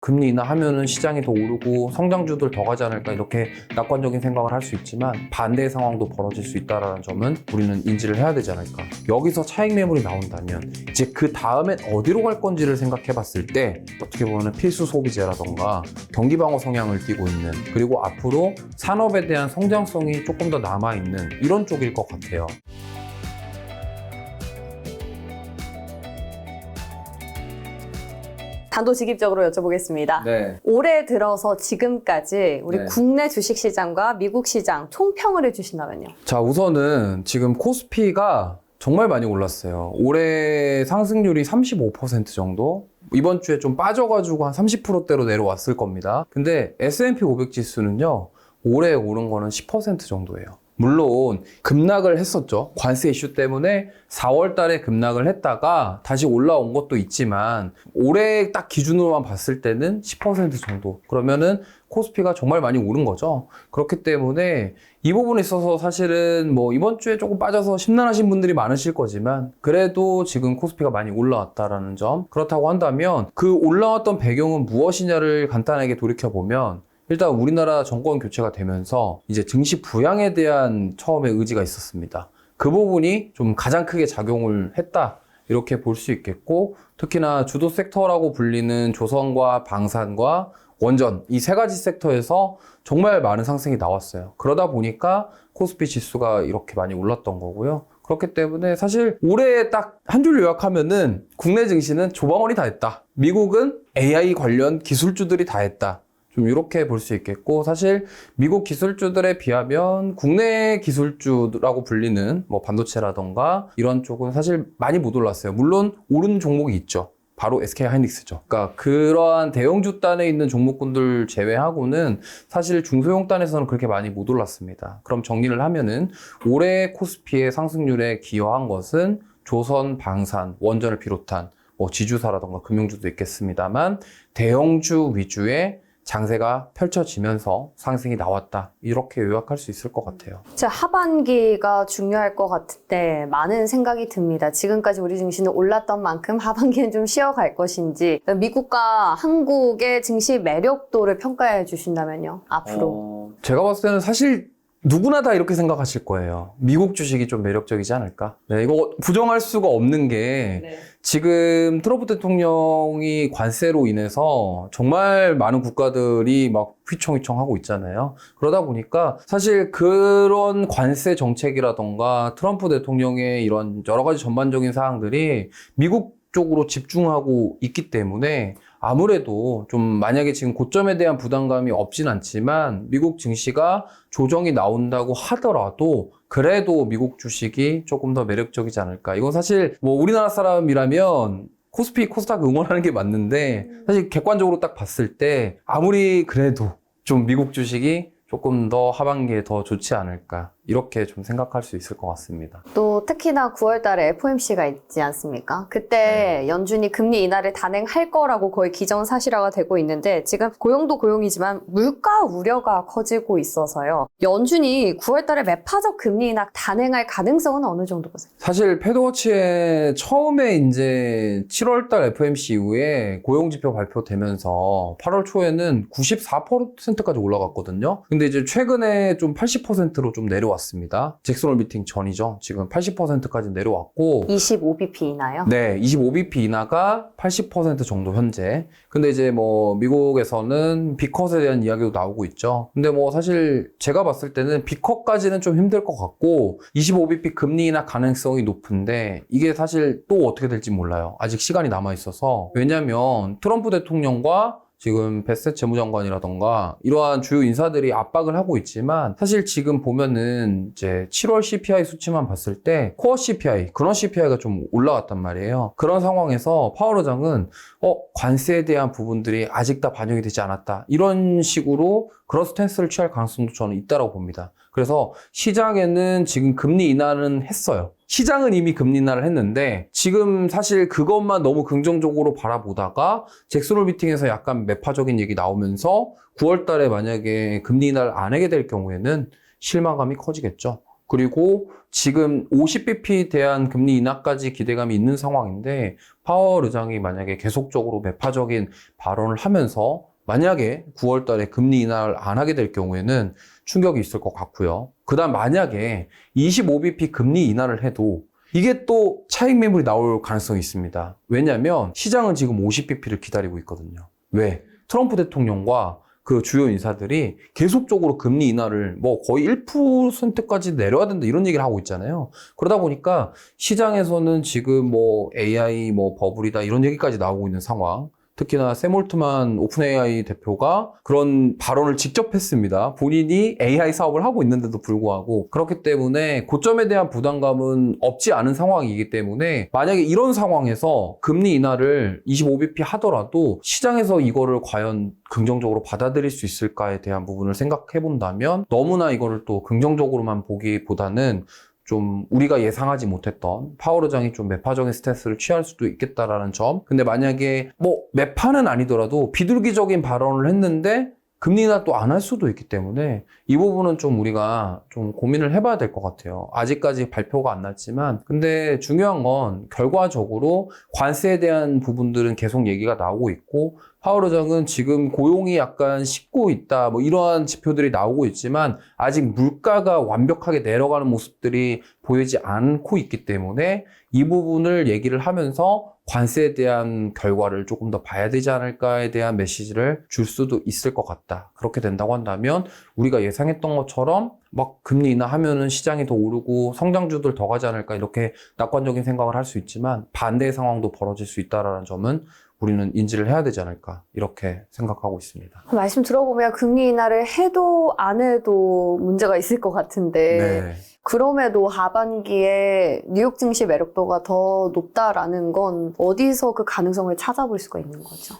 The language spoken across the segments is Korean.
금리 인하하면은 시장이 더 오르고 성장주들 더 가지 않을까 이렇게 낙관적인 생각을 할 수 있지만 반대의 상황도 벌어질 수 있다는 점은 우리는 인지를 해야 되지 않을까. 여기서 차익 매물이 나온다면 이제 그 다음엔 어디로 갈 건지를 생각해 봤을 때 어떻게 보면 필수 소비재라던가 경기 방어 성향을 띠고 있는, 그리고 앞으로 산업에 대한 성장성이 조금 더 남아있는 이런 쪽일 것 같아요. 단도직입적으로 여쭤보겠습니다. 네. 올해 들어서 지금까지 우리 네. 국내 주식시장과 미국 시장 총평을 해주신다면요? 자, 우선은 지금 코스피가 정말 많이 올랐어요. 올해 상승률이 35% 정도? 이번 주에 좀 빠져가지고 한 30%대로 내려왔을 겁니다. 근데 S&P 500 지수는요, 올해 오른 거는 10% 정도예요. 물론 급락을 했었죠. 관세 이슈 때문에 4월 달에 급락을 했다가 다시 올라온 것도 있지만 올해 딱 기준으로만 봤을 때는 10% 정도. 그러면은 코스피가 정말 많이 오른 거죠. 그렇기 때문에 이 부분에 있어서 사실은 뭐 이번 주에 조금 빠져서 심란하신 분들이 많으실 거지만 그래도 지금 코스피가 많이 올라왔다라는 점. 그렇다고 한다면 그 올라왔던 배경은 무엇이냐를 간단하게 돌이켜보면 일단 우리나라 정권 교체가 되면서 이제 증시 부양에 대한 처음에 의지가 있었습니다. 그 부분이 좀 가장 크게 작용을 했다, 이렇게 볼 수 있겠고, 특히나 주도 섹터라고 불리는 조선과 방산과 원전, 이 세 가지 섹터에서 정말 많은 상승이 나왔어요. 그러다 보니까 코스피 지수가 이렇게 많이 올랐던 거고요. 그렇기 때문에 사실 올해 딱 한 줄 요약하면은 국내 증시는 조방원이 다 했다. 미국은 AI 관련 기술주들이 다 했다. 좀 이렇게 볼 수 있겠고, 사실 미국 기술주들에 비하면 국내 기술주라고 불리는 뭐 반도체라던가 이런 쪽은 사실 많이 못 올랐어요. 물론 오른 종목이 있죠. 바로 SK하이닉스죠. 그러니까 그러한 대형주 단에 있는 종목군들 제외하고는 사실 중소형 단에서는 그렇게 많이 못 올랐습니다. 그럼 정리를 하면은 올해 코스피의 상승률에 기여한 것은 조선, 방산, 원전을 비롯한 뭐 지주사라던가 금융주도 있겠습니다만 대형주 위주의 장세가 펼쳐지면서 상승이 나왔다, 이렇게 요약할 수 있을 것 같아요. 자, 하반기가 중요할 것 같은데 많은 생각이 듭니다. 지금까지 우리 증시는 올랐던 만큼 하반기는 좀 쉬어갈 것인지, 미국과 한국의 증시 매력도를 평가해 주신다면요, 앞으로. 제가 봤을 때는 사실 누구나 다 이렇게 생각하실 거예요. 미국 주식이 좀 매력적이지 않을까? 네, 이거 부정할 수가 없는 게 지금 트럼프 대통령이 관세로 인해서 정말 많은 국가들이 막 휘청휘청하고 있잖아요. 그러다 보니까 사실 그런 관세 정책이라던가 트럼프 대통령의 이런 여러 가지 전반적인 사항들이 미국 쪽으로 집중하고 있기 때문에 아무래도 좀 만약에 지금 고점에 대한 부담감이 없진 않지만 미국 증시가 조정이 나온다고 하더라도 그래도 미국 주식이 조금 더 매력적이지 않을까. 이건 사실 뭐 우리나라 사람이라면 코스피, 코스닥 응원하는 게 맞는데 사실 객관적으로 딱 봤을 때 아무리 그래도 좀 미국 주식이 조금 더 하반기에 더 좋지 않을까, 이렇게 좀 생각할 수 있을 것 같습니다. 또 특히나 9월 달에 FOMC가 있지 않습니까? 그때 연준이 금리 인하를 단행할 거라고 거의 기정사실화가 되고 있는데 지금 고용도 고용이지만 물가 우려가 커지고 있어서요. 연준이 9월 달에 매파적 금리 인하 단행할 가능성은 어느 정도 보세요? 사실 패드워치에 처음에 이제 7월 달 FOMC 이후에 고용지표 발표되면서 8월 초에는 94%까지 올라갔거든요. 근데 이제 최근에 좀 80%로 좀 내려왔습니다. 잭슨홀 미팅 전이죠. 지금 80%까지 내려왔고 25bp 인하요? 네, 25bp 인하가 80% 정도 현재. 근데 이제 뭐 미국에서는 B컷에 대한 이야기도 나오고 있죠. 근데 뭐 사실 제가 봤을 때는 B컷까지는 좀 힘들 것 같고 25bp 금리 인하 가능성이 높은데 이게 사실 또 어떻게 될지 몰라요. 아직 시간이 남아 있어서. 왜냐면 트럼프 대통령과 지금 베셋 재무장관이라던가 이러한 주요 인사들이 압박을 하고 있지만 사실 지금 보면은 이제 7월 CPI 수치만 봤을 때 코어 CPI, 근원 CPI가 좀 올라왔단 말이에요. 그런 상황에서 파월 의장은 관세에 대한 부분들이 아직 다 반영이 되지 않았다, 이런 식으로 그런 스탠스를 취할 가능성도 저는 있다고 봅니다. 그래서 시장에는 지금 금리 인하는 했어요. 시장은 이미 금리 인하를 했는데 지금 사실 그것만 너무 긍정적으로 바라보다가 잭슨홀 미팅에서 약간 매파적인 얘기 나오면서 9월 달에 만약에 금리 인하를 안 하게 될 경우에는 실망감이 커지겠죠. 그리고 지금 50bp 대한 금리 인하까지 기대감이 있는 상황인데 파월 의장이 만약에 계속적으로 매파적인 발언을 하면서 만약에 9월 달에 금리 인하를 안 하게 될 경우에는 충격이 있을 것 같고요. 그다음 만약에 25bp 금리 인하를 해도 이게 또 차익 매물이 나올 가능성이 있습니다. 왜냐하면 시장은 지금 50bp를 기다리고 있거든요. 왜? 트럼프 대통령과 그 주요 인사들이 계속적으로 금리 인하를 뭐 거의 1%까지 내려야 된다 이런 얘기를 하고 있잖아요. 그러다 보니까 시장에서는 지금 뭐 AI 뭐 버블이다 이런 얘기까지 나오고 있는 상황. 특히나 샘 올트만 오픈 AI 대표가 그런 발언을 직접 했습니다. 본인이 AI 사업을 하고 있는데도 불구하고. 그렇기 때문에 고점에 대한 부담감은 없지 않은 상황이기 때문에 만약에 이런 상황에서 금리 인하를 25bp 하더라도 시장에서 이거를 과연 긍정적으로 받아들일 수 있을까에 대한 부분을 생각해 본다면 너무나 이거를 또 긍정적으로만 보기보다는 좀 우리가 예상하지 못했던 파월 의장이 좀 매파적인 스탠스를 취할 수도 있겠다라는 점. 근데 만약에 뭐 매파는 아니더라도 비둘기적인 발언을 했는데 금리 인하 또 안 할 수도 있기 때문에 이 부분은 좀 우리가 좀 고민을 해봐야 될 것 같아요. 아직까지 발표가 안 났지만 근데 중요한 건 결과적으로 관세에 대한 부분들은 계속 얘기가 나오고 있고 파월 의장은 지금 고용이 약간 식고 있다 뭐 이러한 지표들이 나오고 있지만 아직 물가가 완벽하게 내려가는 모습들이 보이지 않고 있기 때문에 이 부분을 얘기를 하면서 관세에 대한 결과를 조금 더 봐야 되지 않을까에 대한 메시지를 줄 수도 있을 것 같다. 그렇게 된다고 한다면 우리가 예상했던 것처럼 막 금리 인하하면은 시장이 더 오르고 성장주들 더 가지 않을까 이렇게 낙관적인 생각을 할 수 있지만 반대의 상황도 벌어질 수 있다는 점은 우리는 인지를 해야 되지 않을까 이렇게 생각하고 있습니다. 말씀 들어보면 금리 인하를 해도 안 해도 문제가 있을 것 같은데 네. 그럼에도 하반기에 뉴욕 증시 매력도가 더 높다라는 건 어디서 그 가능성을 찾아볼 수가 있는 거죠?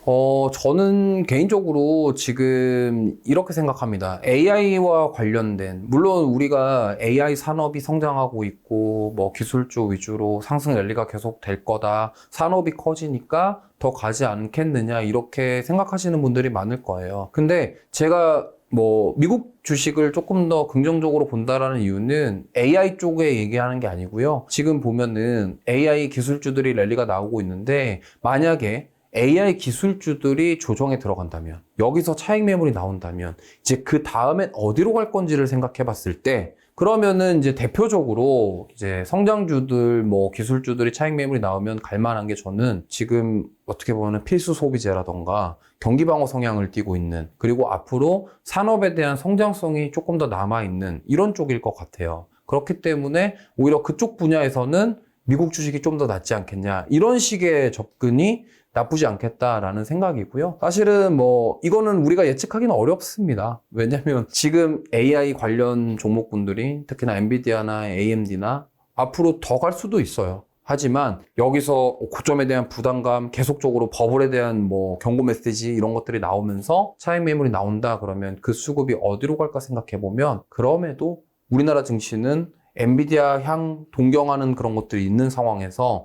저는 개인적으로 지금 이렇게 생각합니다. AI와 관련된, 물론 우리가 AI 산업이 성장하고 있고, 뭐 기술주 위주로 상승 랠리가 계속 될 거다. 산업이 커지니까 더 가지 않겠느냐, 이렇게 생각하시는 분들이 많을 거예요. 근데 제가 뭐 미국 주식을 조금 더 긍정적으로 본다라는 이유는 AI 쪽에 얘기하는 게 아니고요. 지금 보면은 AI 기술주들이 랠리가 나오고 있는데 만약에 AI 기술주들이 조정에 들어간다면 여기서 차익 매물이 나온다면 이제 그 다음엔 어디로 갈 건지를 생각해 봤을 때 그러면은 이제 대표적으로 이제 성장주들 뭐 기술주들이 차익 매물이 나오면 갈 만한 게 저는 지금 어떻게 보면 필수 소비재라던가 경기 방어 성향을 띠고 있는 그리고 앞으로 산업에 대한 성장성이 조금 더 남아있는 이런 쪽일 것 같아요. 그렇기 때문에 오히려 그쪽 분야에서는 미국 주식이 좀 더 낫지 않겠냐 이런 식의 접근이 나쁘지 않겠다라는 생각이고요. 사실은 뭐 이거는 우리가 예측하기는 어렵습니다. 왜냐하면 지금 AI 관련 종목군들이 특히나 엔비디아나 AMD나 앞으로 더 갈 수도 있어요. 하지만 여기서 고점에 대한 부담감, 계속적으로 버블에 대한 뭐 경고 메시지 이런 것들이 나오면서 차익 매물이 나온다 그러면 그 수급이 어디로 갈까 생각해 보면 그럼에도 우리나라 증시는 엔비디아 향 동경하는 그런 것들이 있는 상황에서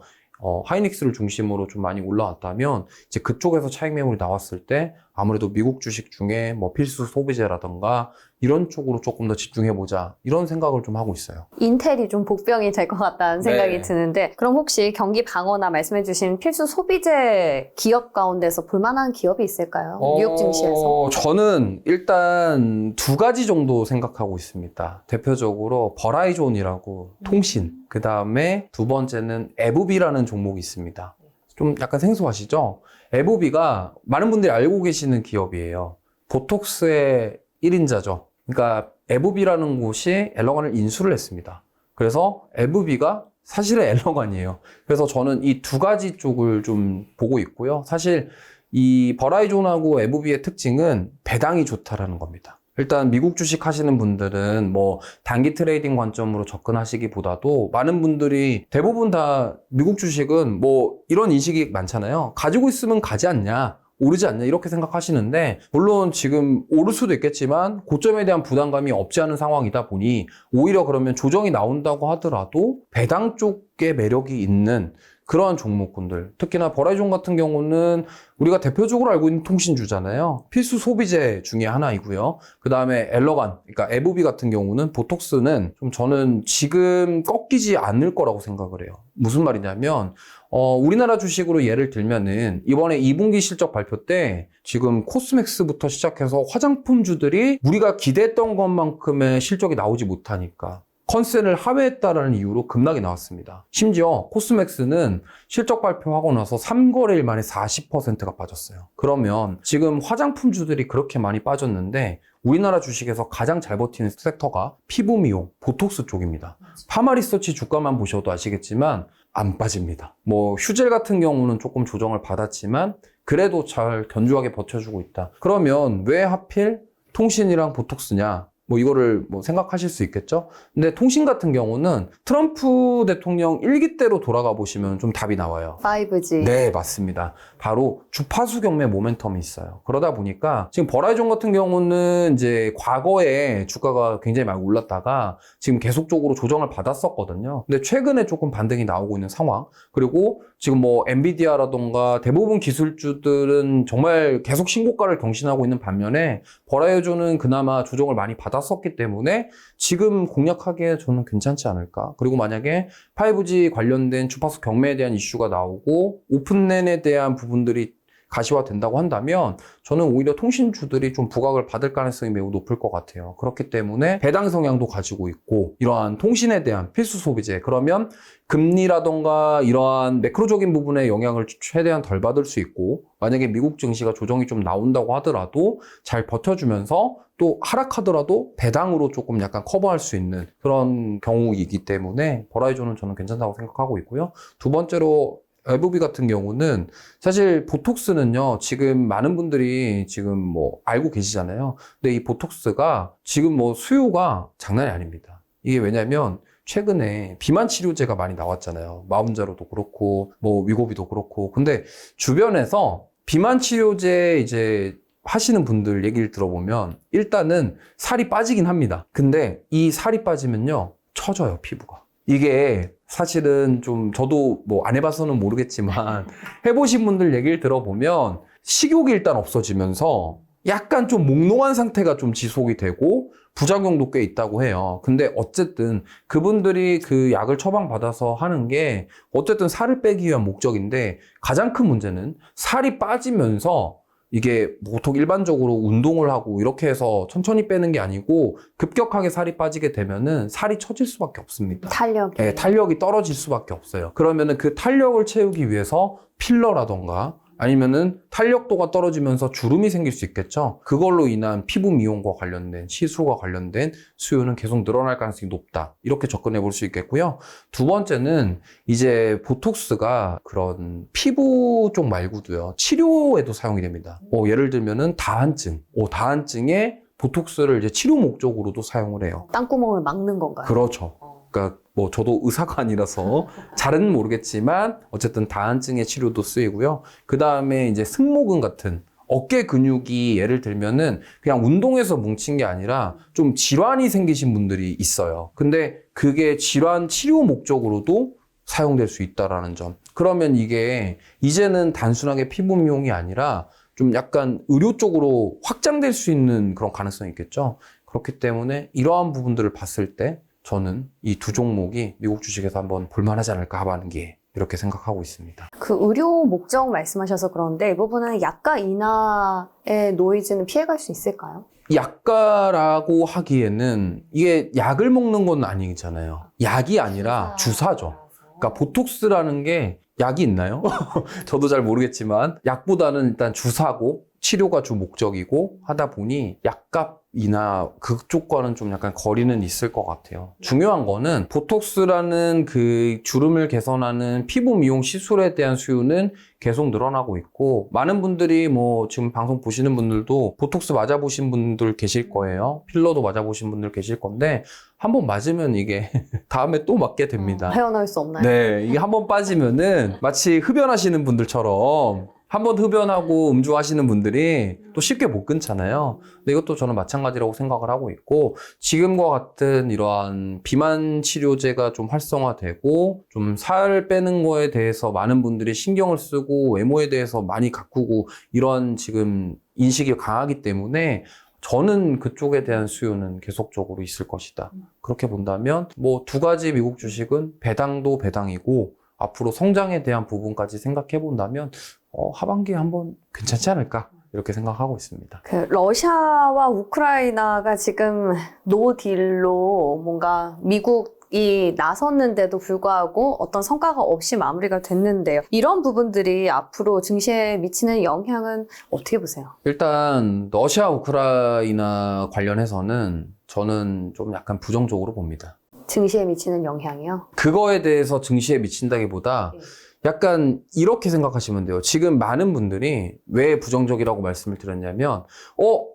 하이닉스를 중심으로 좀 많이 올라왔다면 이제 그쪽에서 차익 매물이 나왔을 때 아무래도 미국 주식 중에 뭐 필수 소비재라던가 이런 쪽으로 조금 더 집중해보자 이런 생각을 좀 하고 있어요. 인텔이 좀 복병이 될 것 같다는 생각이 네. 드는데 그럼 혹시 경기 방어나 말씀해주신 필수 소비재 기업 가운데서 볼만한 기업이 있을까요? 뉴욕 증시에서? 저는 일단 두 가지 정도 생각하고 있습니다. 대표적으로 버라이존이라고 통신, 그 다음에 두 번째는 에브비라는 종목이 있습니다. 좀 약간 생소하시죠? 에브비가 많은 분들이 알고 계시는 기업이에요. 보톡스의 1인자죠. 그러니까 에브비라는 곳이 엘러간을 인수를 했습니다. 그래서 에브비가 사실은 엘러간이에요. 그래서 저는 이 두 가지 쪽을 좀 보고 있고요. 사실 이 버라이존하고 에브비의 특징은 배당이 좋다라는 겁니다. 일단 미국 주식 하시는 분들은 뭐 단기 트레이딩 관점으로 접근하시기보다도 많은 분들이 대부분 다 미국 주식은 뭐 이런 인식이 많잖아요. 가지고 있으면 가지 않냐, 오르지 않냐 이렇게 생각하시는데 물론 지금 오를 수도 있겠지만 고점에 대한 부담감이 없지 않은 상황이다 보니 오히려 그러면 조정이 나온다고 하더라도 배당 쪽에 매력이 있는 그러한 종목군들, 특히나 버라이존 같은 경우는 우리가 대표적으로 알고 있는 통신주잖아요. 필수 소비재 중에 하나이고요. 그 다음에 엘러간, 그러니까 에브비 같은 경우는 보톡스는 좀 저는 지금 꺾이지 않을 거라고 생각을 해요. 무슨 말이냐면 우리나라 주식으로 예를 들면은 이번에 2분기 실적 발표 때 지금 코스맥스부터 시작해서 화장품주들이 우리가 기대했던 것만큼의 실적이 나오지 못하니까 컨센을 하회했다라는 이유로 급락이 나왔습니다. 심지어 코스맥스는 실적 발표하고 나서 3거래일 만에 40%가 빠졌어요. 그러면 지금 화장품주들이 그렇게 많이 빠졌는데 우리나라 주식에서 가장 잘 버티는 섹터가 피부 미용, 보톡스 쪽입니다. 파마리서치 주가만 보셔도 아시겠지만 안 빠집니다. 뭐 휴젤 같은 경우는 조금 조정을 받았지만 그래도 잘 견조하게 버텨주고 있다. 그러면 왜 하필 통신이랑 보톡스냐? 뭐 이거를 뭐 생각하실 수 있겠죠? 근데 통신 같은 경우는 트럼프 대통령 1기 때로 돌아가 보시면 좀 답이 나와요. 5G. 네, 맞습니다. 바로 주파수 경매 모멘텀이 있어요. 그러다 보니까 지금 버라이존 같은 경우는 이제 과거에 주가가 굉장히 많이 올랐다가 지금 계속적으로 조정을 받았었거든요. 근데 최근에 조금 반등이 나오고 있는 상황. 그리고 지금 뭐 엔비디아라던가 대부분 기술주들은 정말 계속 신고가를 경신하고 있는 반면에 버라이존은 그나마 조정을 많이 받았었기 때문에 지금 공략하기에 저는 괜찮지 않을까. 그리고 만약에 5G 관련된 주파수 경매에 대한 이슈가 나오고 오픈랜에 대한 부분들이 가시화된다고 한다면 저는 오히려 통신주들이 좀 부각을 받을 가능성이 매우 높을 것 같아요. 그렇기 때문에 배당 성향도 가지고 있고 이러한 통신에 대한 필수 소비재, 그러면 금리라던가 이러한 매크로적인 부분에 영향을 최대한 덜 받을 수 있고 만약에 미국 증시가 조정이 좀 나온다고 하더라도 잘 버텨주면서 또 하락하더라도 배당으로 조금 약간 커버할 수 있는 그런 경우이기 때문에 버라이존은 저는 괜찮다고 생각하고 있고요. 두 번째로 에브비 같은 경우는 사실 보톡스는요, 지금 많은 분들이 지금 뭐 알고 계시잖아요. 근데 이 보톡스가 지금 뭐 수요가 장난이 아닙니다. 이게 왜냐면 최근에 비만 치료제가 많이 나왔잖아요. 마운자로도 그렇고 뭐 위고비도 그렇고. 근데 주변에서 비만 치료제 이제 하시는 분들 얘기를 들어보면 일단은 살이 빠지긴 합니다. 근데 이 살이 빠지면요, 처져요, 피부가. 이게 사실은 좀 저도 뭐 안 해봐서는 모르겠지만 해보신 분들 얘기를 들어보면 식욕이 일단 없어지면서 약간 좀 몽롱한 상태가 좀 지속이 되고 부작용도 꽤 있다고 해요. 근데 어쨌든 그분들이 그 약을 처방받아서 하는 게 어쨌든 살을 빼기 위한 목적인데 가장 큰 문제는 살이 빠지면서 이게 보통 일반적으로 운동을 하고 이렇게 해서 천천히 빼는 게 아니고 급격하게 살이 빠지게 되면은 살이 처질 수밖에 없습니다. 탄력이. 네, 탄력이 떨어질 수밖에 없어요. 그러면은 그 탄력을 채우기 위해서 필러라던가 아니면은 탄력도가 떨어지면서 주름이 생길 수 있겠죠. 그걸로 인한 피부 미용과 관련된 시술과 관련된 수요는 계속 늘어날 가능성이 높다. 이렇게 접근해 볼 수 있겠고요. 두 번째는 이제 보톡스가 그런 피부 쪽 말고도요, 치료에도 사용이 됩니다. 예를 들면은 다한증, 다한증에 보톡스를 이제 치료 목적으로도 사용을 해요. 땅구멍을 막는 건가요? 그렇죠. 그러니까 뭐 저도 의사가 아니라서 잘은 모르겠지만 어쨌든 다한증의 치료도 쓰이고요. 그 다음에 이제 승모근 같은 어깨 근육이 예를 들면은 그냥 운동해서 뭉친 게 아니라 좀 질환이 생기신 분들이 있어요. 근데 그게 질환 치료 목적으로도 사용될 수 있다라는 점. 그러면 이게 이제는 단순하게 피부 미용이 아니라 좀 약간 의료 쪽으로 확장될 수 있는 그런 가능성이 있겠죠. 그렇기 때문에 이러한 부분들을 봤을 때 저는 이 두 종목이 미국 주식에서 한번 볼만하지 않을까 하는 게 이렇게 생각하고 있습니다. 그 의료 목적 말씀하셔서 그런데 이 부분은 약가 인하의 노이즈는 피해갈 수 있을까요? 약가라고 하기에는 이게 약을 먹는 건 아니잖아요. 약이 아니라 주사죠. 그러니까 보톡스라는 게 약이 있나요? 저도 잘 모르겠지만 약보다는 일단 주사고 치료가 주 목적이고 하다 보니 약값이나 그쪽과는 좀 약간 거리는 있을 것 같아요. 중요한 거는 보톡스라는 그 주름을 개선하는 피부 미용 시술에 대한 수요는 계속 늘어나고 있고 많은 분들이 뭐 지금 방송 보시는 분들도 보톡스 맞아보신 분들 계실 거예요. 필러도 맞아보신 분들 계실 건데 한번 맞으면 이게 다음에 또 맞게 됩니다. 헤어나올 수 없나요? 네, 이게 한번 빠지면은 마치 흡연하시는 분들처럼 한번 흡연하고 음주하시는 분들이 또 쉽게 못 끊잖아요. 근데 이것도 저는 마찬가지라고 생각을 하고 있고, 지금과 같은 이러한 비만 치료제가 좀 활성화되고 좀 살 빼는 거에 대해서 많은 분들이 신경을 쓰고 외모에 대해서 많이 가꾸고 이런 지금 인식이 강하기 때문에 저는 그쪽에 대한 수요는 계속적으로 있을 것이다. 그렇게 본다면 뭐 두 가지 미국 주식은 배당도 배당이고 앞으로 성장에 대한 부분까지 생각해 본다면 하반기에 한번 괜찮지 않을까 이렇게 생각하고 있습니다. 그 러시아와 우크라이나가 지금 노딜로 뭔가 미국이 나섰는데도 불구하고 어떤 성과가 없이 마무리가 됐는데요. 이런 부분들이 앞으로 증시에 미치는 영향은 어떻게 보세요? 일단 러시아 우크라이나 관련해서는 저는 좀 약간 부정적으로 봅니다. 증시에 미치는 영향이요? 그거에 대해서 증시에 미친다기보다 약간 이렇게 생각하시면 돼요. 지금 많은 분들이 왜 부정적이라고 말씀을 드렸냐면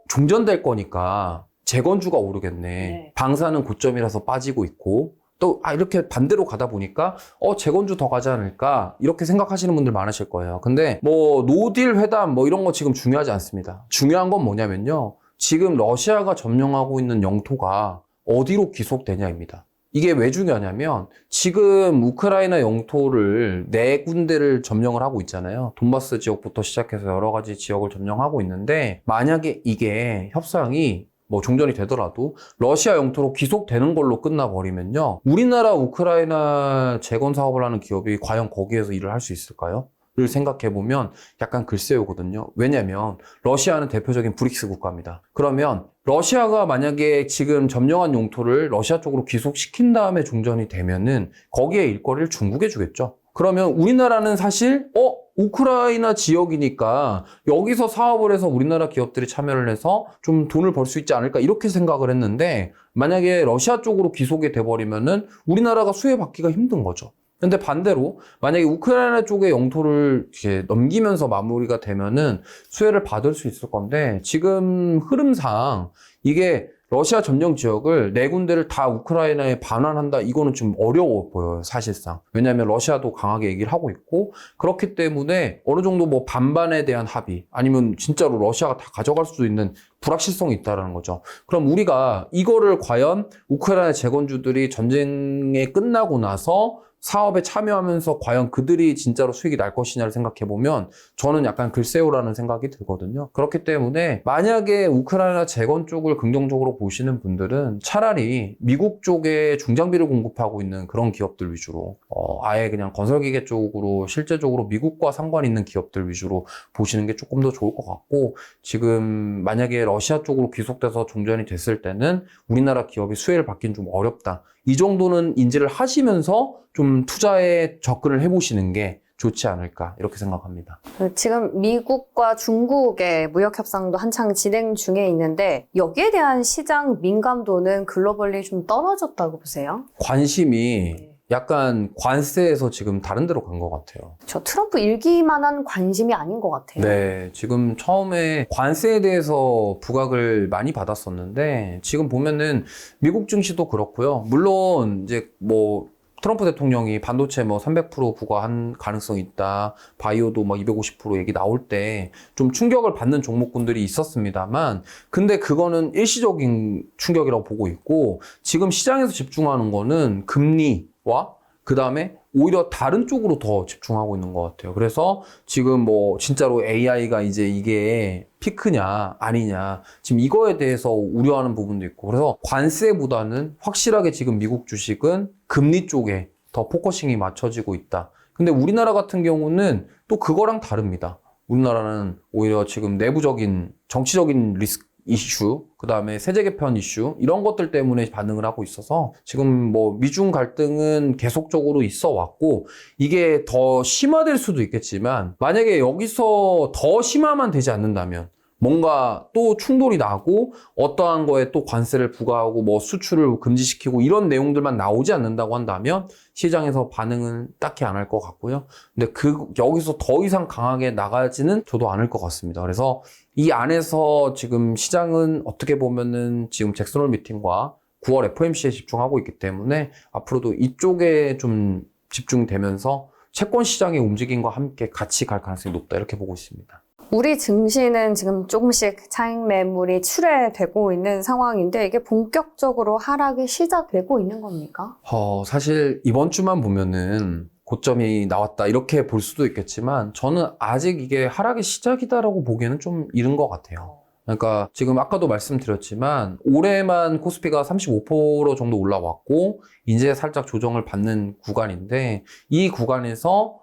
종전될 거니까 재건주가 오르겠네. 네. 방사는 고점이라서 빠지고 있고 또 이렇게 반대로 가다 보니까 재건주 더 가지 않을까 이렇게 생각하시는 분들 많으실 거예요. 근데 뭐 노딜 회담 뭐 이런 거 지금 중요하지 않습니다. 중요한 건 뭐냐면요. 지금 러시아가 점령하고 있는 영토가 어디로 귀속되냐입니다. 이게 왜 중요하냐면 지금 우크라이나 영토를 4군데를 점령을 하고 있잖아요. 돈바스 지역부터 시작해서 여러 가지 지역을 점령하고 있는데 만약에 이게 협상이 뭐 종전이 되더라도 러시아 영토로 귀속되는 걸로 끝나버리면요. 우리나라 우크라이나 재건 사업을 하는 기업이 과연 거기에서 일을 할 수 있을까요? 를 생각해보면 약간 글쎄요거든요. 왜냐면 러시아는 대표적인 브릭스 국가입니다. 그러면 러시아가 만약에 지금 점령한 용토를 러시아 쪽으로 귀속시킨 다음에 종전이 되면은 거기에 일거리를 중국에 주겠죠. 그러면 우리나라는 사실 우크라이나 지역이니까 여기서 사업을 해서 우리나라 기업들이 참여를 해서 좀 돈을 벌 수 있지 않을까 이렇게 생각을 했는데 만약에 러시아 쪽으로 귀속이 돼버리면은 우리나라가 수혜받기가 힘든 거죠. 근데 반대로 만약에 우크라이나 쪽의 영토를 이렇게 넘기면서 마무리가 되면은 수혜를 받을 수 있을 건데 지금 흐름상 이게 러시아 점령 지역을 4군데를 다 우크라이나에 반환한다 이거는 좀 어려워 보여요 사실상. 왜냐하면 러시아도 강하게 얘기를 하고 있고 그렇기 때문에 어느 정도 뭐 반반에 대한 합의 아니면 진짜로 러시아가 다 가져갈 수 있는 불확실성이 있다는 거죠. 그럼 우리가 이거를 과연 우크라이나 재건주들이 전쟁에 끝나고 나서 사업에 참여하면서 과연 그들이 진짜로 수익이 날 것이냐를 생각해보면 저는 약간 글쎄요라는 생각이 들거든요. 그렇기 때문에 만약에 우크라이나 재건 쪽을 긍정적으로 보시는 분들은 차라리 미국 쪽에 중장비를 공급하고 있는 그런 기업들 위주로 아예 그냥 건설기계 쪽으로 실제적으로 미국과 상관 있는 기업들 위주로 보시는 게 조금 더 좋을 것 같고 지금 만약에 러시아 쪽으로 귀속돼서 종전이 됐을 때는 우리나라 기업이 수혜를 받긴 좀 어렵다. 이 정도는 인지를 하시면서 좀 투자에 접근을 해보시는 게 좋지 않을까 이렇게 생각합니다. 지금 미국과 중국의 무역 협상도 한창 진행 중에 있는데 여기에 대한 시장 민감도는 글로벌리 좀 떨어졌다고 보세요? 관심이 약간 관세에서 지금 다른 데로 간 것 같아요. 저 트럼프 일기만한 관심이 아닌 것 같아요. 네, 지금 처음에 관세에 대해서 부각을 많이 받았었는데 지금 보면은 미국 증시도 그렇고요. 물론 이제 뭐 트럼프 대통령이 반도체 뭐 300% 부과한 가능성이 있다. 바이오도 막 250% 얘기 나올 때 좀 충격을 받는 종목군들이 있었습니다만 근데 그거는 일시적인 충격이라고 보고 있고 지금 시장에서 집중하는 거는 금리와 그 다음에 오히려 다른 쪽으로 더 집중하고 있는 것 같아요. 그래서 지금 뭐 진짜로 AI가 이제 이게 피크냐 아니냐 지금 이거에 대해서 우려하는 부분도 있고 그래서 관세보다는 확실하게 지금 미국 주식은 금리 쪽에 더 포커싱이 맞춰지고 있다. 근데 우리나라 같은 경우는 또 그거랑 다릅니다. 우리나라는 오히려 지금 내부적인 정치적인 리스크 이슈, 그 다음에 세제 개편 이슈 이런 것들 때문에 반응을 하고 있어서 지금 뭐 미중 갈등은 계속적으로 있어 왔고 이게 더 심화될 수도 있겠지만 만약에 여기서 더 심화만 되지 않는다면 뭔가 또 충돌이 나고 어떠한 거에 또 관세를 부과하고 뭐 수출을 금지시키고 이런 내용들만 나오지 않는다고 한다면 시장에서 반응은 딱히 안 할 것 같고요. 근데 여기서 더 이상 강하게 나가지는 저도 않을 것 같습니다. 그래서 이 안에서 지금 시장은 어떻게 보면은 지금 잭슨 홀 미팅과 9월 FOMC에 집중하고 있기 때문에 앞으로도 이쪽에 좀 집중되면서 채권 시장의 움직임과 함께 같이 갈 가능성이 높다 이렇게 보고 있습니다. 우리 증시는 지금 조금씩 차익 매물이 출회되고 있는 상황인데 이게 본격적으로 하락이 시작되고 있는 겁니까? 사실 이번 주만 보면은 고점이 나왔다 이렇게 볼 수도 있겠지만 저는 아직 이게 하락의 시작이다라고 보기에는 좀 이른 것 같아요. 그러니까 지금 아까도 말씀드렸지만 올해만 코스피가 35% 정도 올라왔고 이제 살짝 조정을 받는 구간인데 이 구간에서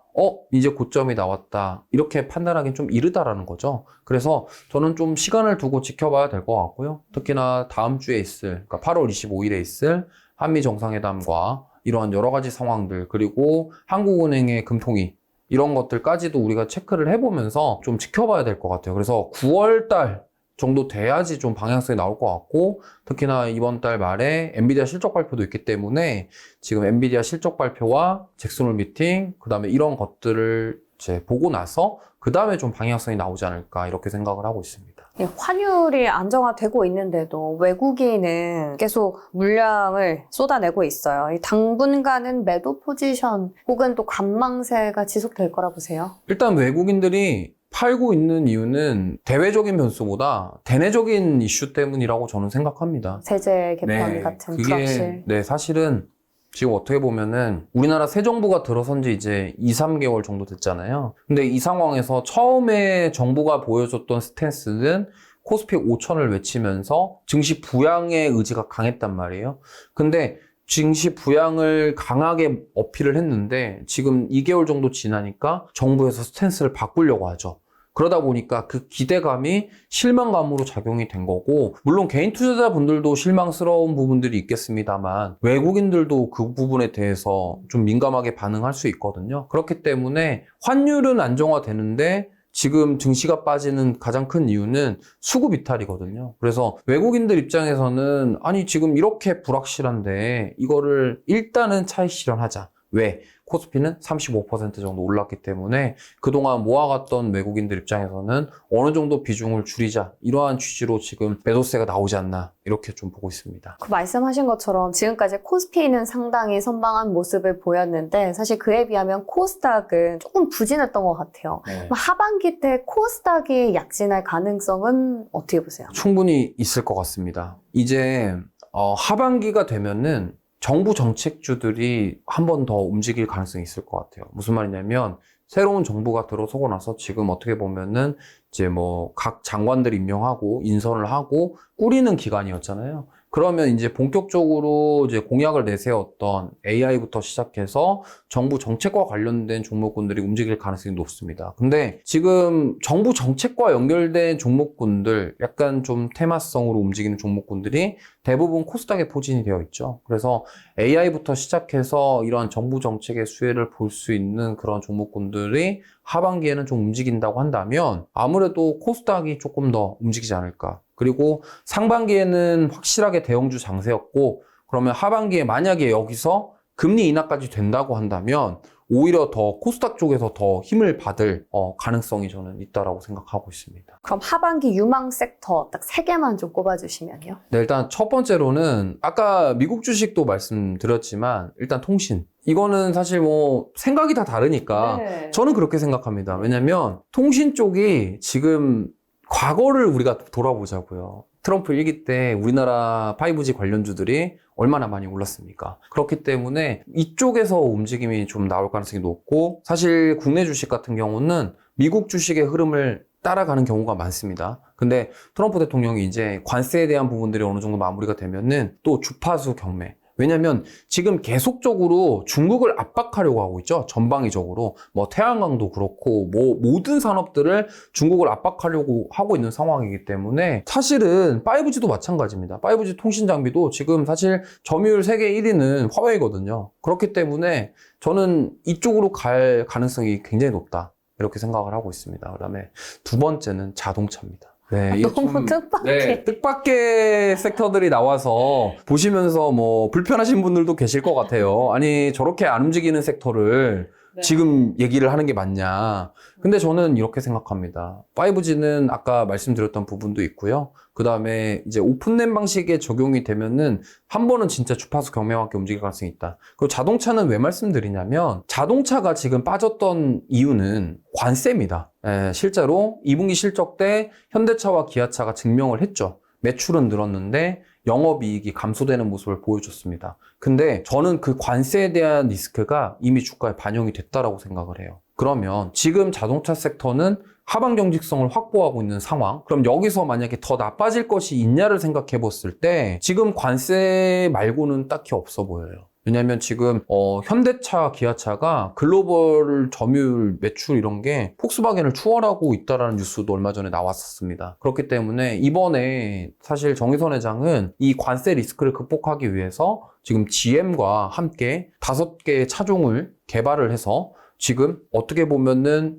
이제 고점이 나왔다 이렇게 판단하기는 좀 이르다라는 거죠. 그래서 저는 좀 시간을 두고 지켜봐야 될 것 같고요. 특히나 다음 주에 있을, 그러니까 8월 25일에 있을 한미 정상회담과 이러한 여러 가지 상황들, 그리고 한국은행의 금통위 이런 것들까지도 우리가 체크를 해보면서 좀 지켜봐야 될 것 같아요. 그래서 9월 달 정도 돼야지 좀 방향성이 나올 것 같고, 특히나 이번 달 말에 엔비디아 실적 발표도 있기 때문에 지금 엔비디아 실적 발표와 잭슨홀 미팅, 그 다음에 이런 것들을 이제 보고 나서 그 다음에 좀 방향성이 나오지 않을까 이렇게 생각을 하고 있습니다. 예, 환율이 안정화되고 있는데도 외국인은 계속 물량을 쏟아내고 있어요. 이 당분간은 매도 포지션 혹은 또 관망세가 지속될 거라 보세요? 일단 외국인들이 팔고 있는 이유는 대외적인 변수보다 대내적인 이슈 때문이라고 저는 생각합니다. 세제 개편 같은 불확실. 네, 사실은 지금 어떻게 보면은 우리나라 새 정부가 들어선 지 이제 2, 3개월 정도 됐잖아요. 근데 이 상황에서 처음에 정부가 보여줬던 스탠스는 코스피 5천을 외치면서 증시 부양의 의지가 강했단 말이에요. 근데 증시 부양을 강하게 어필을 했는데 지금 2개월 정도 지나니까 정부에서 스탠스를 바꾸려고 하죠. 그러다 보니까 그 기대감이 실망감으로 작용이 된 거고, 물론 개인 투자자분들도 실망스러운 부분들이 있겠습니다만 외국인들도 그 부분에 대해서 좀 민감하게 반응할 수 있거든요. 그렇기 때문에 환율은 안정화되는데 지금 증시가 빠지는 가장 큰 이유는 수급 이탈이거든요. 그래서 외국인들 입장에서는 아니 지금 이렇게 불확실한데 이거를 일단은 차익 실현하자. 왜? 코스피는 35% 정도 올랐기 때문에 그동안 모아갔던 외국인들 입장에서는 어느 정도 비중을 줄이자, 이러한 취지로 지금 매도세가 나오지 않나 이렇게 좀 보고 있습니다. 그 말씀하신 것처럼 지금까지 코스피는 상당히 선방한 모습을 보였는데 사실 그에 비하면 코스닥은 조금 부진했던 것 같아요. 네. 하반기 때 코스닥이 약진할 가능성은 어떻게 보세요? 충분히 있을 것 같습니다. 이제 하반기가 되면은 정부 정책주들이 한 번 더 움직일 가능성이 있을 것 같아요. 무슨 말이냐면 새로운 정부가 들어서고 나서 지금 어떻게 보면은 이제 뭐 각 장관들 임명하고 인선을 하고 꾸리는 기간이었잖아요. 그러면 이제 본격적으로 이제 공약을 내세웠던 AI부터 시작해서 정부 정책과 관련된 종목군들이 움직일 가능성이 높습니다. 근데 지금 정부 정책과 연결된 종목군들, 약간 좀 테마성으로 움직이는 종목군들이 대부분 코스닥에 포진이 되어 있죠. 그래서 AI부터 시작해서 이러한 정부 정책의 수혜를 볼 수 있는 그런 종목군들이 하반기에는 좀 움직인다고 한다면 아무래도 코스닥이 조금 더 움직이지 않을까. 그리고 상반기에는 확실하게 대형주 장세였고, 그러면 하반기에 만약에 여기서 금리 인하까지 된다고 한다면 오히려 더 코스닥 쪽에서 더 힘을 받을 가능성이 저는 있다라고 생각하고 있습니다. 그럼 하반기 유망 섹터 딱 3개만 좀 꼽아주시면요. 네, 일단 첫 번째로는 아까 미국 주식도 말씀드렸지만 일단 통신. 이거는 사실 뭐 생각이 다 다르니까 네. 저는 그렇게 생각합니다. 왜냐면 통신 쪽이 지금 과거를 우리가 돌아보자고요. 트럼프 1기 때 우리나라 5G 관련주들이 얼마나 많이 올랐습니까? 그렇기 때문에 이쪽에서 움직임이 좀 나올 가능성이 높고, 사실 국내 주식 같은 경우는 미국 주식의 흐름을 따라가는 경우가 많습니다. 근데 트럼프 대통령이 이제 관세에 대한 부분들이 어느 정도 마무리가 되면은 또 주파수 경매. 왜냐면 지금 계속적으로 중국을 압박하려고 하고 있죠. 전방위적으로. 뭐 태양광도 그렇고 뭐 모든 산업들을 중국을 압박하려고 하고 있는 상황이기 때문에 사실은 5G도 마찬가지입니다. 5G 통신 장비도 지금 사실 점유율 세계 1위는 화웨이거든요. 그렇기 때문에 저는 이쪽으로 갈 가능성이 굉장히 높다, 이렇게 생각을 하고 있습니다. 그다음에 두 번째는 자동차입니다. 네, 이게 너무 뜻밖의. 네, 뜻밖의 섹터들이 나와서 보시면서 뭐 불편하신 분들도 계실 것 같아요. 아니, 저렇게 안 움직이는 섹터를 지금 얘기를 하는 게 맞냐. 근데 저는 이렇게 생각합니다. 5G는 아까 말씀드렸던 부분도 있고요. 그 다음에 이제 오픈랜 방식에 적용이 되면은 한 번은 진짜 주파수 경매와 함께 움직일 가능성이 있다. 그리고 자동차는 왜 말씀드리냐면 자동차가 지금 빠졌던 이유는 관세입니다. 실제로 2분기 실적 때 현대차와 기아차가 증명을 했죠. 매출은 늘었는데 영업이익이 감소되는 모습을 보여줬습니다. 근데 저는 그 관세에 대한 리스크가 이미 주가에 반영이 됐다라고 생각을 해요. 그러면 지금 자동차 섹터는 하방 경직성을 확보하고 있는 상황. 그럼 여기서 만약에 더 나빠질 것이 있냐를 생각해 봤을 때 지금 관세 말고는 딱히 없어 보여요. 왜냐면 지금 현대차, 기아차가 글로벌 점유율, 매출 이런 게 폭스바겐을 추월하고 있다라는 뉴스도 얼마 전에 나왔었습니다. 그렇기 때문에 이번에 사실 정의선 회장은 이 관세 리스크를 극복하기 위해서 지금 GM과 함께 5개의 차종을 개발을 해서 지금 어떻게 보면은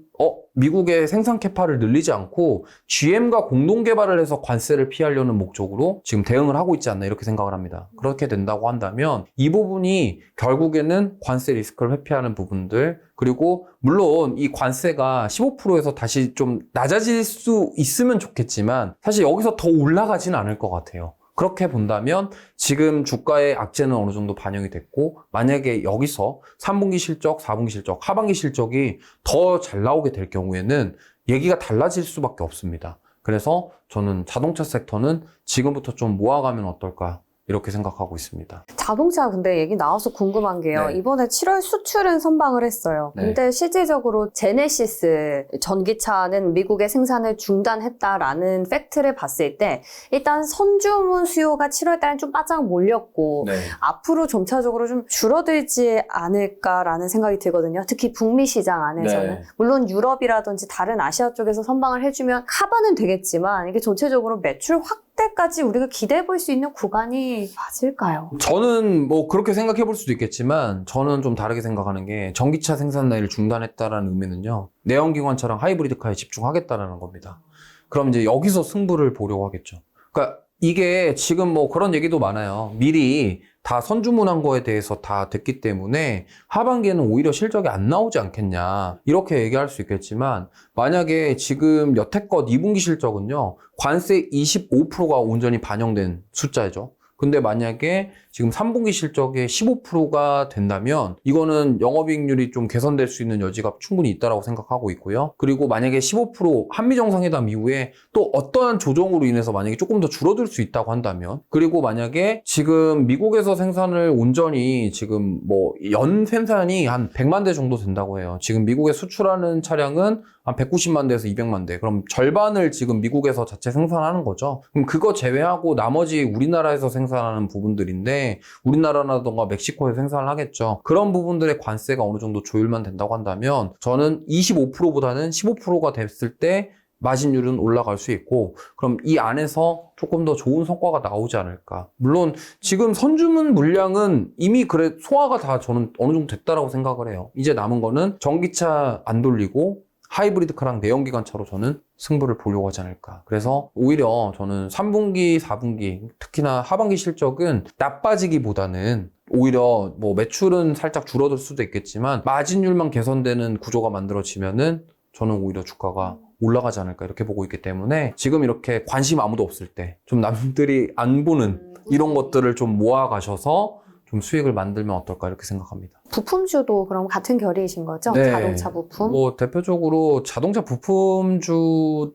미국의 생산 캐파를 늘리지 않고 GM과 공동 개발을 해서 관세를 피하려는 목적으로 지금 대응을 하고 있지 않나 이렇게 생각을 합니다. 그렇게 된다고 한다면 이 부분이 결국에는 관세 리스크를 회피하는 부분들, 그리고 물론 이 관세가 15%에서 다시 좀 낮아질 수 있으면 좋겠지만 사실 여기서 더 올라가지는 않을 것 같아요. 그렇게 본다면 지금 주가의 악재는 어느 정도 반영이 됐고, 만약에 여기서 3분기 실적, 4분기 실적, 하반기 실적이 더 잘 나오게 될 경우에는 얘기가 달라질 수밖에 없습니다. 그래서 저는 자동차 섹터는 지금부터 좀 모아가면 어떨까 이렇게 생각하고 있습니다. 자동차 근데 얘기 나와서 궁금한 게요. 네. 이번에 7월 수출은 선방을 했어요. 네. 근데 실질적으로 제네시스 전기차는 미국의 생산을 중단했다라는 팩트를 봤을 때 일단 선주문 수요가 7월 달에 좀 바짝 몰렸고 네. 앞으로 점차적으로 좀 줄어들지 않을까라는 생각이 들거든요. 특히 북미 시장 안에서는. 네. 물론 유럽이라든지 다른 아시아 쪽에서 선방을 해주면 커버는 되겠지만 이게 전체적으로 매출 확대까지 우리가 기대해 볼 수 있는 구간이 맞을까요? 저는 뭐 그렇게 생각해 볼 수도 있겠지만 저는 좀 다르게 생각하는 게 전기차 생산 라인을 중단했다라는 의미는요. 내연기관차랑 하이브리드카에 집중하겠다라는 겁니다. 그럼 이제 여기서 승부를 보려고 하겠죠. 그러니까 이게 지금 뭐 그런 얘기도 많아요. 미리 다 선주문한 거에 대해서 다 됐기 때문에 하반기에는 오히려 실적이 안 나오지 않겠냐 이렇게 얘기할 수 있겠지만 만약에 지금 여태껏 2분기 실적은요 관세 25%가 온전히 반영된 숫자죠. 근데 만약에 지금 3분기 실적에 15%가 된다면 이거는 영업이익률이 좀 개선될 수 있는 여지가 충분히 있다고 생각하고 있고요. 그리고 만약에 15% 한미정상회담 이후에 또 어떠한 조정으로 인해서 만약에 조금 더 줄어들 수 있다고 한다면, 그리고 만약에 지금 미국에서 생산을 온전히 지금 뭐 연 생산이 한 100만 대 정도 된다고 해요. 지금 미국에 수출하는 차량은 한 190만 대에서 200만 대. 그럼 절반을 지금 미국에서 자체 생산하는 거죠. 그럼 그거 제외하고 나머지 우리나라에서 생산하는 부분들인데 우리나라라던가 멕시코에서 생산을 하겠죠. 그런 부분들의 관세가 어느 정도 조율만 된다고 한다면 저는 25%보다는 15%가 됐을 때 마진율은 올라갈 수 있고, 그럼 이 안에서 조금 더 좋은 성과가 나오지 않을까. 물론 지금 선주문 물량은 이미 그래 소화가 다 저는 어느 정도 됐다라고 생각을 해요. 이제 남은 거는 전기차 안 돌리고 하이브리드카랑 내연기관차로 저는 승부를 보려고 하지 않을까. 그래서 오히려 저는 3분기, 4분기, 특히나 하반기 실적은 나빠지기보다는 오히려 뭐 매출은 살짝 줄어들 수도 있겠지만 마진율만 개선되는 구조가 만들어지면은 저는 오히려 주가가 올라가지 않을까 이렇게 보고 있기 때문에 지금 이렇게 관심 아무도 없을 때 좀 남들이 안 보는 이런 것들을 좀 모아가셔서 좀 수익을 만들면 어떨까 이렇게 생각합니다. 부품주도 그럼 같은 결이이신 거죠? 네. 자동차 부품? 뭐 대표적으로 자동차 부품주는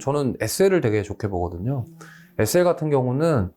저는 SL을 되게 좋게 보거든요. SL 같은 경우는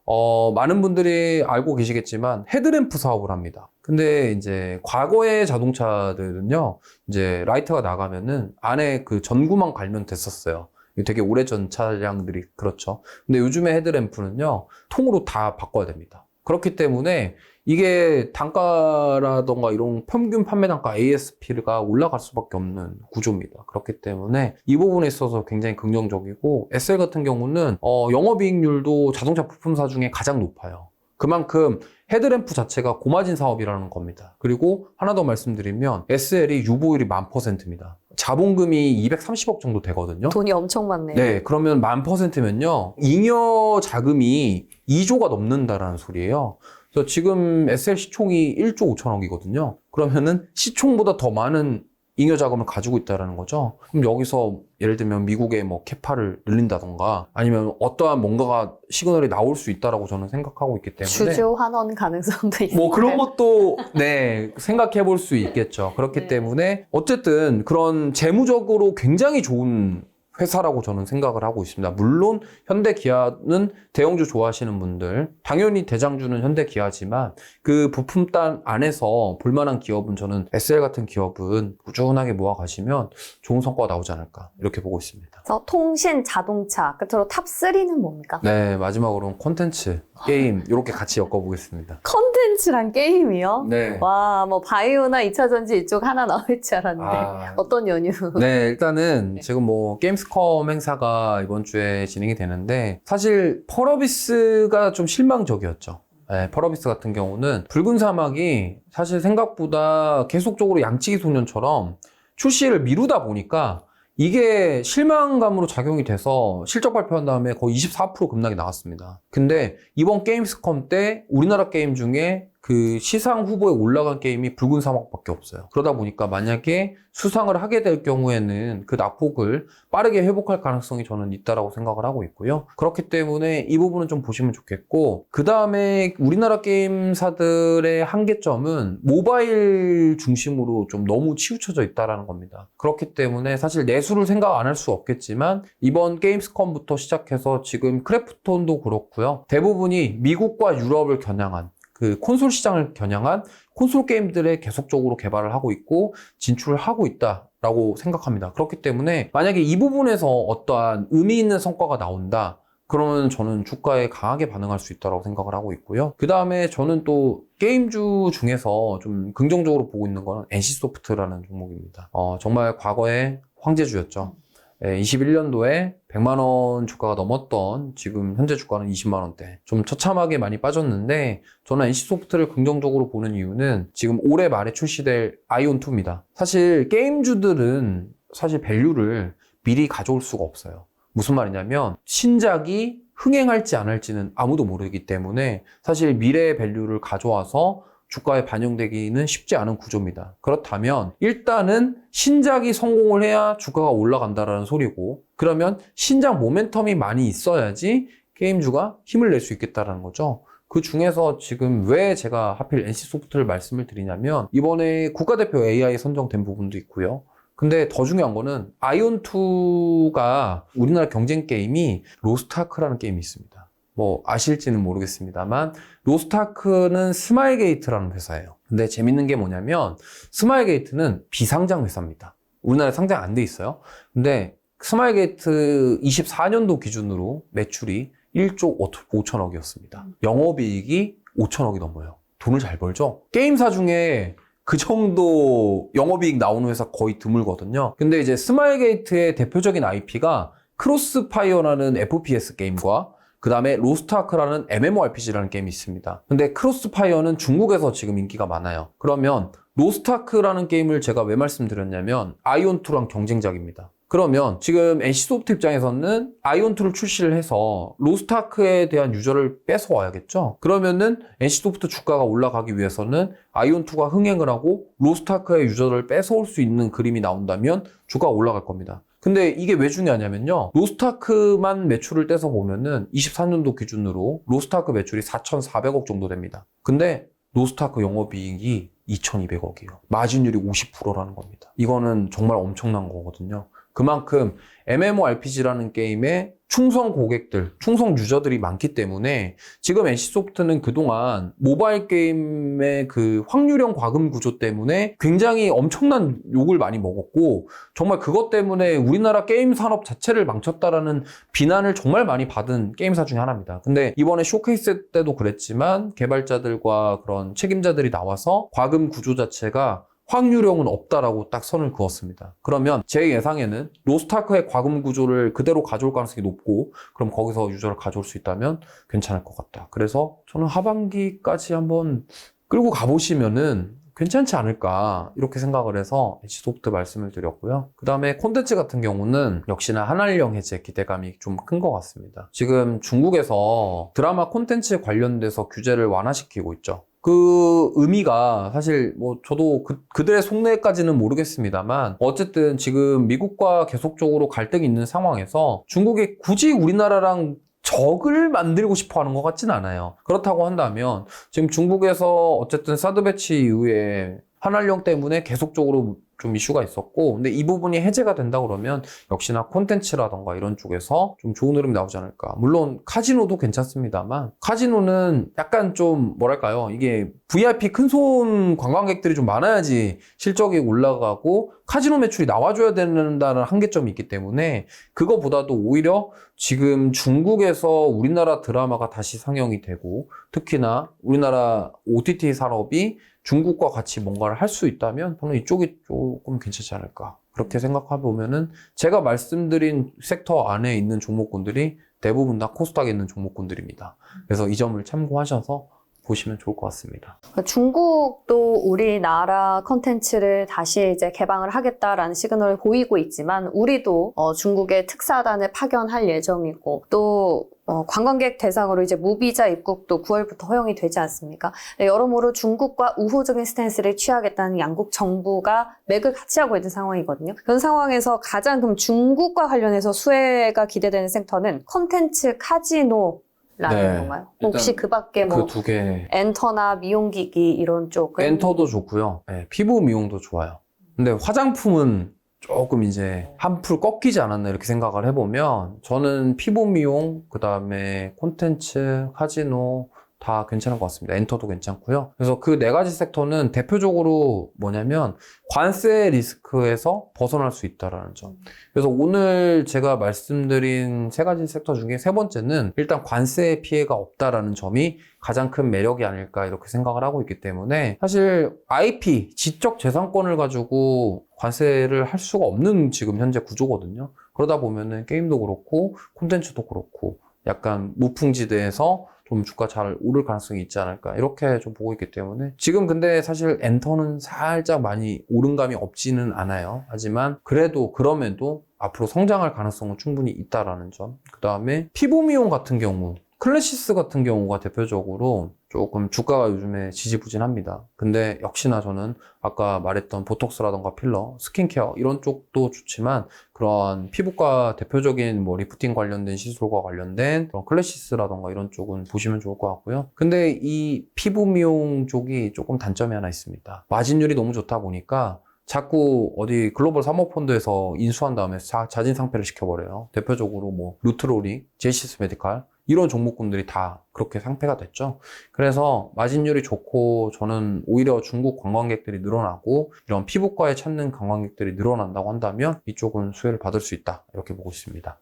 많은 분들이 알고 계시겠지만 헤드램프 사업을 합니다. 근데 이제 과거의 자동차들은요, 이제 라이트가 나가면은 안에 그 전구만 갈면 됐었어요. 되게 오래전 차량들이 그렇죠. 근데 요즘에 헤드램프는요, 통으로 다 바꿔야 됩니다. 그렇기 때문에 이게 단가라던가 이런 평균 판매 단가 ASP가 올라갈 수밖에 없는 구조입니다. 그렇기 때문에 이 부분에 있어서 굉장히 긍정적이고, SL 같은 경우는 영업이익률도 자동차 부품사 중에 가장 높아요. 그만큼 헤드램프 자체가 고마진 사업이라는 겁니다. 그리고 하나 더 말씀드리면 SL이 유보율이 1000%입니다. 자본금이 230억 정도 되거든요. 돈이 엄청 많네요. 네, 그러면 1000%면요, 잉여 자금이 2조가 넘는다라는 소리예요. 그래서 지금 SL 시총이 1조 5천억이거든요. 그러면은 시총보다 더 많은 잉여 자금을 가지고 있다는 거죠. 그럼 여기서 예를 들면 미국의 뭐 캐파를 늘린다던가 아니면 어떠한 뭔가가 시그널이 나올 수 있다라고 저는 생각하고 있기 때문에 주주 환원 가능성도 있어요. 뭐 그런 것도 네 생각해 볼 수 있겠죠. 그렇기 네. 때문에 어쨌든 그런 재무적으로 굉장히 좋은 회사라고 저는 생각을 하고 있습니다. 물론 현대기아는 대형주 좋아하시는 분들 당연히 대장주는 현대기아지만 그 부품단 안에서 볼만한 기업은 저는 SL 같은 기업은 꾸준하게 모아가시면 좋은 성과가 나오지 않을까 이렇게 보고 있습니다. 그래서 통신, 자동차, 끝으로 탑3는 뭡니까? 네, 마지막으로는 콘텐츠, 게임 이렇게 같이 엮어보겠습니다. 컨텐츠랑 게임이요? 네. 와, 뭐 바이오나 2차전지 이쪽 하나 나올 줄 알았는데 아, 어떤 연유? 네, 일단은 지금 뭐 게임스컴 행사가 이번 주에 진행이 되는데 사실 펄어비스가 좀 실망적이었죠. 네, 펄어비스 같은 경우는 붉은 사막이 사실 생각보다 계속적으로 양치기 소년처럼 출시를 미루다 보니까 이게 실망감으로 작용이 돼서 실적 발표한 다음에 거의 24% 급락이 나왔습니다. 근데 이번 게임스컴 때 우리나라 게임 중에 그 시상 후보에 올라간 게임이 붉은 사막밖에 없어요. 그러다 보니까 만약에 수상을 하게 될 경우에는 그 낙폭을 빠르게 회복할 가능성이 저는 있다라고 생각을 하고 있고요. 그렇기 때문에 이 부분은 좀 보시면 좋겠고, 그 다음에 우리나라 게임사들의 한계점은 모바일 중심으로 좀 너무 치우쳐져 있다라는 겁니다. 그렇기 때문에 사실 내수를 생각 안 할 수 없겠지만 이번 게임스컴부터 시작해서 지금 크래프톤도 그렇고요. 대부분이 미국과 유럽을 겨냥한 그 콘솔 시장을 겨냥한 콘솔 게임들에 계속적으로 개발을 하고 있고 진출을 하고 있다라고 생각합니다. 그렇기 때문에 만약에 이 부분에서 어떠한 의미 있는 성과가 나온다, 그러면 저는 주가에 강하게 반응할 수 있다고 생각을 하고 있고요. 그 다음에 저는 또 게임주 중에서 좀 긍정적으로 보고 있는 거는 NC소프트라는 종목입니다. 정말 과거에 황제주였죠. 21년도에 100만 원 주가가 넘었던 지금 현재 주가는 20만 원대. 좀 처참하게 많이 빠졌는데 저는 NC소프트를 긍정적으로 보는 이유는 지금 올해 말에 출시될 아이온2입니다. 사실 게임주들은 사실 밸류를 미리 가져올 수가 없어요. 무슨 말이냐면 신작이 흥행할지 안 할지는 아무도 모르기 때문에 사실 미래의 밸류를 가져와서 주가에 반영되기는 쉽지 않은 구조입니다. 그렇다면 일단은 신작이 성공을 해야 주가가 올라간다라는 소리고, 그러면 신작 모멘텀이 많이 있어야지 게임주가 힘을 낼 수 있겠다라는 거죠. 그 중에서 지금 왜 제가 하필 NC소프트를 말씀을 드리냐면 이번에 국가대표 AI 선정된 부분도 있고요. 근데 더 중요한 거는 아이온2가 우리나라 경쟁 게임이 로스트아크라는 게임이 있습니다. 뭐 아실지는 모르겠습니다만 로스트아크는 스마일게이트라는 회사예요. 근데 재밌는 게 뭐냐면 스마일게이트는 비상장 회사입니다. 우리나라에 상장 안 돼 있어요. 근데 스마일게이트 24년도 기준으로 매출이 1조 5천억이었습니다. 영업이익이 5천억이 넘어요. 돈을 잘 벌죠? 게임사 중에 그 정도 영업이익 나오는 회사 거의 드물거든요. 근데 이제 스마일게이트의 대표적인 IP가 크로스파이어라는 FPS 게임과 그 다음에 로스트아크라는 MMORPG라는 게임이 있습니다. 근데 크로스파이어는 중국에서 지금 인기가 많아요. 그러면 로스트아크라는 게임을 제가 왜 말씀드렸냐면 아이온2랑 경쟁작입니다. 그러면 지금 NC소프트 입장에서는 아이온2를 출시를 해서 로스트아크에 대한 유저를 뺏어와야겠죠. 그러면은 NC소프트 주가가 올라가기 위해서는 아이온2가 흥행을 하고 로스트아크의 유저를 뺏어올 수 있는 그림이 나온다면 주가가 올라갈 겁니다. 근데 이게 왜 중요하냐면요. 로스트아크만 매출을 떼서 보면은 24년도 기준으로 로스트아크 매출이 4,400억 정도 됩니다. 근데 로스트아크 영업이익이 2,200억이에요. 마진율이 50%라는 겁니다. 이거는 정말 엄청난 거거든요. 그만큼 MMORPG라는 게임에 충성 고객들, 충성 유저들이 많기 때문에 지금 NC소프트는 그동안 모바일 게임의 그 확률형 과금 구조 때문에 굉장히 엄청난 욕을 많이 먹었고, 정말 그것 때문에 우리나라 게임 산업 자체를 망쳤다라는 비난을 정말 많이 받은 게임사 중에 하나입니다. 근데 이번에 쇼케이스 때도 그랬지만 개발자들과 그런 책임자들이 나와서 과금 구조 자체가 확률형은 없다라고 딱 선을 그었습니다. 그러면 제 예상에는 로스트아크의 과금 구조를 그대로 가져올 가능성이 높고, 그럼 거기서 유저를 가져올 수 있다면 괜찮을 것 같다. 그래서 저는 하반기까지 한번 끌고 가보시면은 괜찮지 않을까 이렇게 생각을 해서 NC소프트 말씀을 드렸고요. 그 다음에 콘텐츠 같은 경우는 역시나 한알령 해제 기대감이 좀 큰 것 같습니다. 지금 중국에서 드라마 콘텐츠 관련돼서 규제를 완화시키고 있죠. 그 의미가 사실 뭐 저도 그들의 속내까지는 모르겠습니다만 어쨌든 지금 미국과 계속적으로 갈등이 있는 상황에서 중국이 굳이 우리나라랑 적을 만들고 싶어 하는 것 같진 않아요. 그렇다고 한다면 지금 중국에서 어쨌든 사드 배치 이후에 한한령 때문에 계속적으로 좀 이슈가 있었고, 근데 이 부분이 해제가 된다 그러면 역시나 콘텐츠라던가 이런 쪽에서 좀 좋은 흐름이 나오지 않을까. 물론 카지노도 괜찮습니다만 카지노는 약간 좀 뭐랄까요, 이게 VIP 큰손 관광객들이 좀 많아야지 실적이 올라가고 카지노 매출이 나와줘야 된다는 한계점이 있기 때문에 그거보다도 오히려 지금 중국에서 우리나라 드라마가 다시 상영이 되고 특히나 우리나라 OTT 산업이 중국과 같이 뭔가를 할 수 있다면 저는 이쪽이 조금 괜찮지 않을까. 그렇게 생각해 보면은 제가 말씀드린 섹터 안에 있는 종목군들이 대부분 다 코스닥에 있는 종목군들입니다. 그래서 이 점을 참고하셔서 보시면 좋을 것 같습니다. 중국도 우리나라 컨텐츠를 다시 이제 개방을 하겠다라는 시그널을 보이고 있지만 우리도 중국의 특사단을 파견할 예정이고 또 관광객 대상으로 이제 무비자 입국도 9월부터 허용이 되지 않습니까? 네, 여러모로 중국과 우호적인 스탠스를 취하겠다는 양국 정부가 맥을 같이 하고 있는 상황이거든요. 그런 상황에서 가장 그럼 중국과 관련해서 수혜가 기대되는 섹터는 컨텐츠 카지노 라는 건가요? 혹시 그 밖에 뭐 그 두 개. 엔터나 미용기기 이런 쪽은? 엔터도 좋고요. 네, 피부 미용도 좋아요. 근데 화장품은 조금 이제 한풀 꺾이지 않았나 이렇게 생각을 해보면 저는 피부 미용, 그 다음에 콘텐츠, 카지노 다 괜찮은 것 같습니다. 엔터도 괜찮고요. 그래서 그 네 가지 섹터는 대표적으로 뭐냐면 관세 리스크에서 벗어날 수 있다는 점. 그래서 오늘 제가 말씀드린 세 가지 섹터 중에 세 번째는 일단 관세 피해가 없다라는 점이 가장 큰 매력이 아닐까 이렇게 생각을 하고 있기 때문에 사실 IP, 지적 재산권을 가지고 관세를 할 수가 없는 지금 현재 구조거든요. 그러다 보면은 게임도 그렇고 콘텐츠도 그렇고 약간 무풍지대에서 좀 주가 잘 오를 가능성이 있지 않을까 이렇게 좀 보고 있기 때문에 지금 근데 사실 엔터는 살짝 많이 오른 감이 없지는 않아요. 하지만 그래도 그럼에도 앞으로 성장할 가능성은 충분히 있다라는 점. 그 다음에 피부 미용 같은 경우 클래시스 같은 경우가 대표적으로 조금 주가가 요즘에 지지부진합니다. 근데 역시나 저는 아까 말했던 보톡스라던가 필러, 스킨케어 이런 쪽도 좋지만 그런 피부과 대표적인 뭐 리프팅 관련된 시술과 관련된 그런 클래시스라던가 이런 쪽은 보시면 좋을 것 같고요. 근데 이 피부 미용 쪽이 조금 단점이 하나 있습니다. 마진율이 너무 좋다 보니까 자꾸 어디 글로벌 사모펀드에서 인수한 다음에 자진 상폐를 시켜버려요. 대표적으로 뭐 루트로리, 제시스 메디칼 이런 종목군들이 다 그렇게 상폐가 됐죠. 그래서 마진율이 좋고 저는 오히려 중국 관광객들이 늘어나고 이런 피부과에 찾는 관광객들이 늘어난다고 한다면 이쪽은 수혜를 받을 수 있다 이렇게 보고 있습니다.